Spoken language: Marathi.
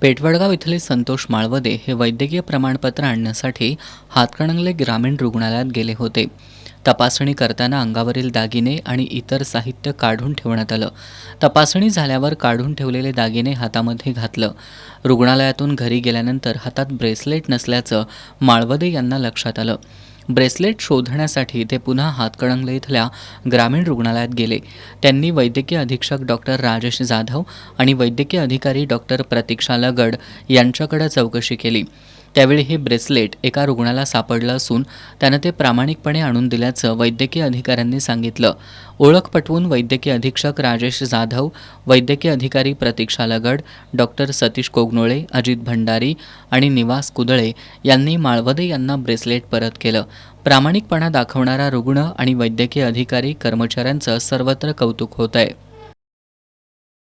पेठवडगाव इथले संतोष माळवदे हे वैद्यकीय प्रमाणपत्र आणण्यासाठी हातकणंगले ग्रामीण रुग्णालयात गेले होते. तपासणी करताना अंगावरील दागिने आणि इतर साहित्य काढून ठेवण्यात आलं. तपासणी झाल्यावर काढून ठेवलेले दागिने हातामध्ये घातलं. रुग्णालयातून घरी गेल्यानंतर हातात ब्रेसलेट नसल्याचं माळवदे यांना लक्षात आलं. ब्रेसलेट शोधण्यासाठी ते पुन्हा हातकणंगले इथल्या ग्रामीण रुग्णालयात गेले. त्यांनी वैद्यकीय अधीक्षक डॉक्टर राजेश जाधव आणि वैद्यकीय अधिकारी डॉक्टर प्रतीक्षा लगड यांच्याकडे चौकशी केली. त्यावेळी हे ब्रेसलेट एका रुग्णाला सापडलं असून त्यानं ते प्रामाणिकपणे आणून दिल्याचं वैद्यकीय अधिकाऱ्यांनी सांगितलं. ओळख पटवून वैद्यकीय अधीक्षक राजेश जाधव, वैद्यकीय अधिकारी प्रतीक्षा लगड, डॉक्टर सतीश कोगनोळे, अजित भंडारी आणि निवास कुदळे यांनी माळवदे यांना ब्रेसलेट परत केलं. प्रामाणिकपणा दाखवणारा रुग्ण आणि वैद्यकीय अधिकारी कर्मचाऱ्यांचं सर्वत्र कौतुक होत आहे.